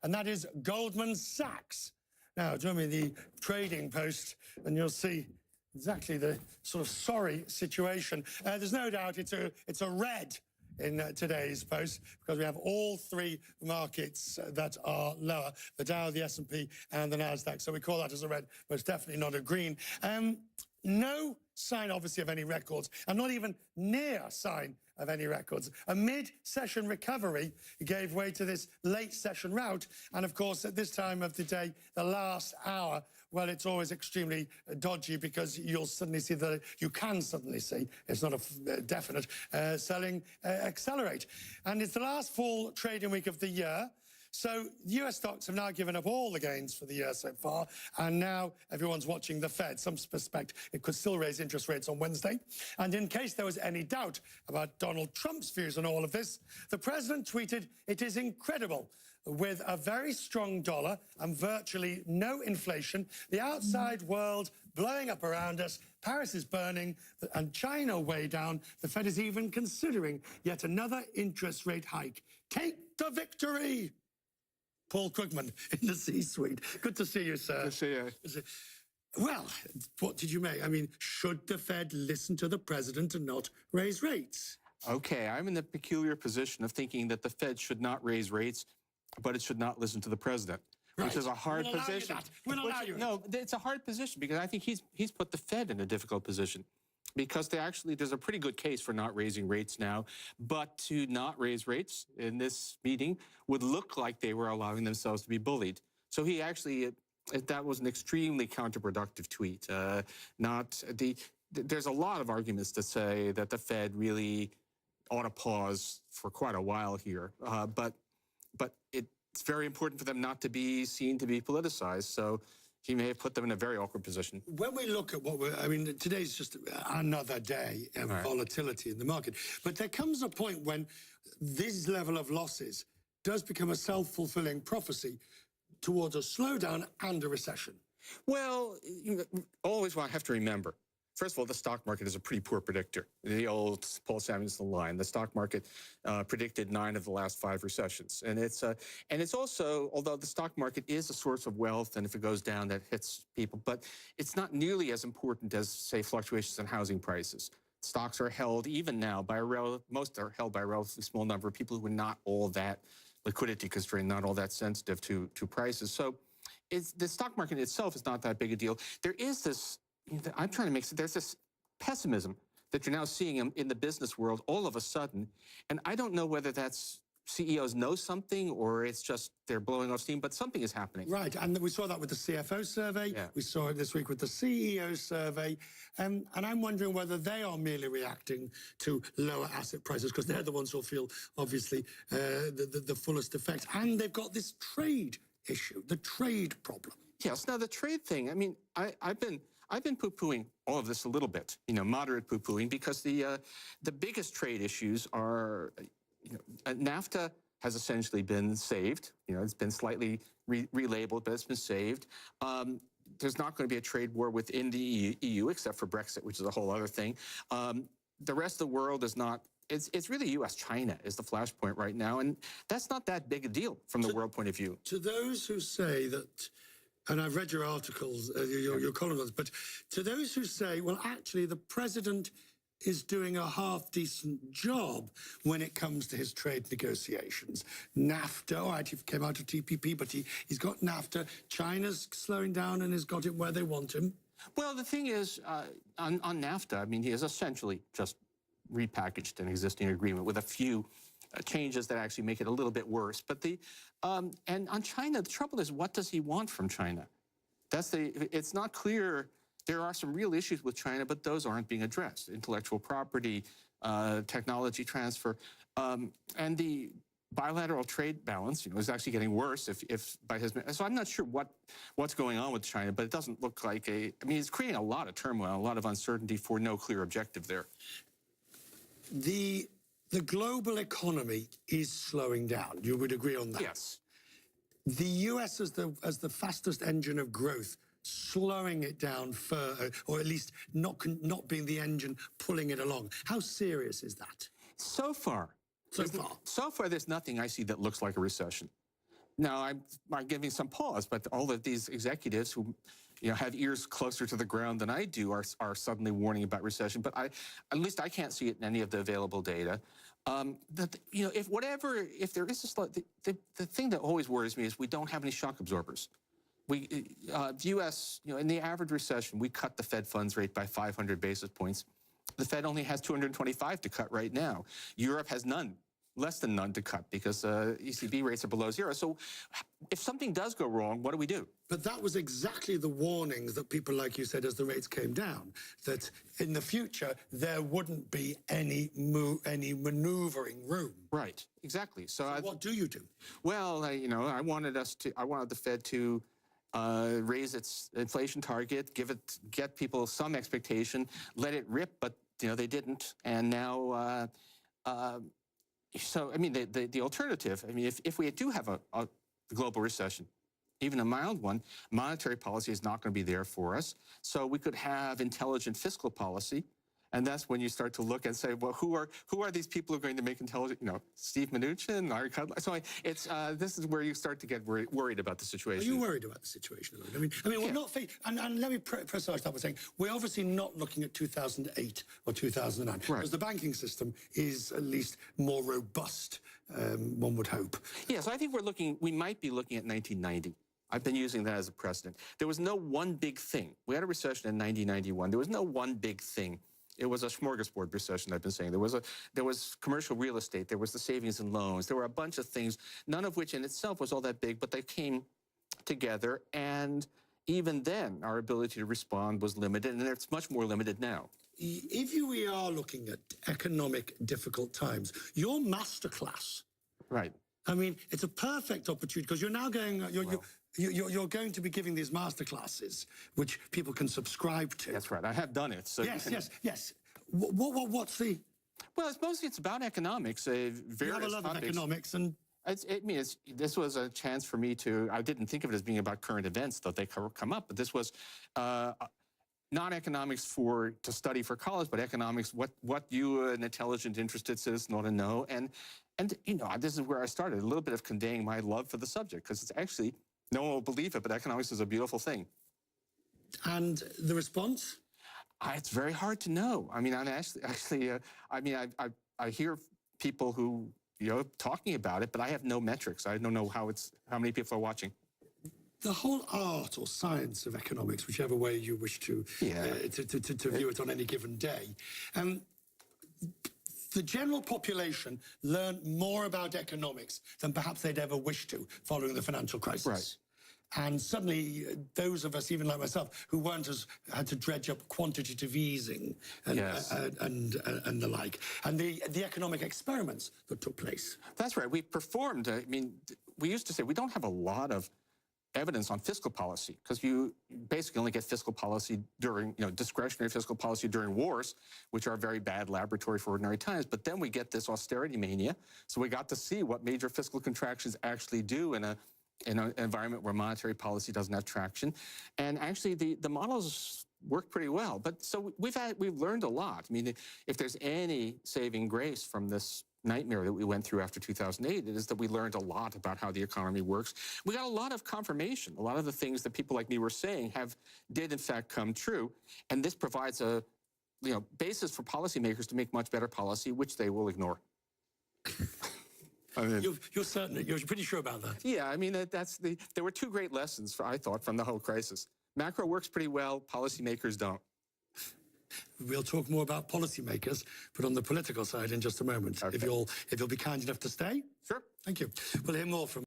and that is Goldman Sachs. Now, join me in the trading post, and you'll see exactly the sort of sorry situation. There's no doubt it's a red in today's post, because we have all three markets that are lower: the Dow, the S&P, and the Nasdaq. So we call that as a red, most definitely not a green. No sign, obviously, of any records, and not even near sign of any records. A mid-session recovery gave way to this late-session rout, and of course, at this time of the day, the last hour, well, it's always extremely dodgy, because you'll suddenly see that you can suddenly see, it's not a definite, selling accelerate. And it's the last full trading week of the year. So US stocks have now given up all the gains for the year so far, and now everyone's watching the Fed. Some suspect it could still raise interest rates on Wednesday. And in case there was any doubt about Donald Trump's views on all of this, the president tweeted, "It is incredible. With a very strong dollar and virtually no inflation, the outside world blowing up around us, Paris is burning, and China way down, the Fed is even considering yet another interest rate hike. Take the victory!" Paul Krugman in the C-suite. Good to see you, sir. Good to see you. Well, what did you make? I mean, should the Fed listen to the president and not raise rates? Okay, I'm in the peculiar position of thinking that the Fed should not raise rates, but it should not listen to the president, which is a hard position. We'll allow you that. No, it's a hard position, because I think he's put the Fed in a difficult position. Because there's a pretty good case for not raising rates now, but to not raise rates in this meeting would look like they were allowing themselves to be bullied. So he actually, that was an extremely counterproductive tweet. There's a lot of arguments to say that the Fed really ought to pause for quite a while here, but it's very important for them not to be seen to be politicized. So he may have put them in a very awkward position. When we look at today's just another day of volatility in the market. But there comes a point when this level of losses does become a self-fulfilling prophecy towards a slowdown and a recession. Well, always what I have to remember. First of all, the stock market is a pretty poor predictor. The old Paul Samuelson line. The stock market predicted 9 of the last 5 recessions, and it's also, although the stock market is a source of wealth, and if it goes down, that hits people, but it's not nearly as important as, say, fluctuations in housing prices. Stocks are held, even now, by most are held by a relatively small number of people who are not all that liquidity constrained, not all that sensitive to prices. So, the stock market itself is not that big a deal. There is this. I'm trying to make sense. There's this pessimism that you're now seeing in the business world all of a sudden. And I don't know whether that's CEOs know something or it's just they're blowing off steam, but something is happening. Right. And we saw that with the CFO survey. Yeah. We saw it this week with the CEO survey. And I'm wondering whether they are merely reacting to lower asset prices, because they're the ones who will feel, obviously, the fullest effect. And they've got this trade issue, the trade problem. Yes. Now, the trade thing, I mean, I've been poo-pooing all of this a little bit, moderate poo-pooing, because the biggest trade issues are, NAFTA has essentially been saved. It's been slightly relabeled, but it's been saved. There's not going to be a trade war within the EU, except for Brexit, which is a whole other thing. The rest of the world is not. It's really U.S.-China is the flashpoint right now, and that's not that big a deal from the world point of view. To those who say that, and I've read your articles, your columns, but to those who say, well, actually, the president is doing a half-decent job when it comes to his trade negotiations. NAFTA, all right, he came out of TPP, but he's got NAFTA. China's slowing down and has got him where they want him. Well, the thing is, on NAFTA, I mean, he has essentially just repackaged an existing agreement with a few changes that actually make it a little bit worse. But and on China, the trouble is, what does he want from China? It's not clear. There are some real issues with China, but those aren't being addressed. Intellectual property, technology transfer, and the bilateral trade balance, is actually getting worse if by his. So I'm not sure what's going on with China, but it doesn't look like it's creating a lot of turmoil, a lot of uncertainty for no clear objective there. The global economy is slowing down. You would agree on that? Yes. The US as the fastest engine of growth, slowing it down further, or at least not being the engine pulling it along. How serious is that? So far, there's nothing I see that looks like a recession. Now, I'm giving some pause, but all of these executives who, have ears closer to the ground than I do are suddenly warning about recession. But at least I can't see it in any of the available data. If there is the thing that always worries me is we don't have any shock absorbers. The U.S., in the average recession, we cut the Fed funds rate by 500 basis points. The Fed only has 225 to cut right now. Europe has none. Less than none to cut because ECB rates are below zero. So if something does go wrong, what do we do? But that was exactly the warnings that people like you said as the rates came down, that in the future there wouldn't be any maneuvering room. Right, exactly. So what do you do? Well, I wanted the Fed to raise its inflation target, get people some expectation, let it rip, but they didn't, and now. So, I mean, the alternative, I mean, if we do have a global recession, even a mild one, monetary policy is not going to be there for us. So we could have intelligent fiscal policy. And that's when you start to look and say, well, who are these people who are going to make intelligent, Steve Mnuchin, Larry Kudlow. So this is where you start to get worried about the situation. Are you worried about the situation? I mean, we're not, and let me precise that by saying, we're obviously not looking at 2008 or 2009, because the banking system is at least more robust, one would hope. Yeah, so I think we might be looking at 1990. I've been using that as a precedent. There was no one big thing. We had a recession in 1991. There was no one big thing. It was a smorgasbord recession, I've been saying. There was commercial real estate. There was the savings and loans. There were a bunch of things, none of which in itself was all that big, but they came together. And even then, our ability to respond was limited, and it's much more limited now. If we are looking at economic difficult times, your masterclass. Right. I mean, it's a perfect opportunity because you're now going, you're going to be giving these masterclasses, which people can subscribe to. That's right. I have done it. So Yes. What's the? Well, it's about economics. Various you have a love of economics, and this was a chance for me to. I didn't think of it as being about current events, though they come up. But this was not economics to study for college, but economics. What you, an intelligent, interested citizen, ought to know. And this is where I started. A little bit of conveying my love for the subject, because it's actually. No one will believe it, but economics is a beautiful thing. And the response? It's very hard to know. I mean, I hear people who, talking about it, but I have no metrics. I don't know how many people are watching. The whole art or science of economics, whichever way you wish to view it on any given day, the general population learned more about economics than perhaps they'd ever wished to following the financial crisis. Right. And suddenly, those of us, even like myself, who had to dredge up quantitative easing and the like, and the economic experiments that took place. That's right. We performed. I mean, we used to say we don't have a lot of evidence on fiscal policy because you basically only get fiscal policy during, discretionary fiscal policy during wars, which are a very bad laboratory for ordinary times. But then we get this austerity mania. So we got to see what major fiscal contractions actually do in an environment where monetary policy doesn't have traction. And actually the models work pretty well. But so we've learned a lot. I mean, if there's any saving grace from this nightmare that we went through after 2008, it is that we learned a lot about how the economy works. We got a lot of confirmation. A lot of the things that people like me were saying did in fact come true. And this provides a basis for policymakers to make much better policy, which they will ignore. I mean, you're certain, you're pretty sure about that. Yeah, I mean, there were two great lessons, I thought, from the whole crisis. Macro works pretty well, policymakers don't. We'll talk more about policymakers, but on the political side in just a moment. Okay. If you'll be kind enough to stay. Sure. Thank you. We'll hear more from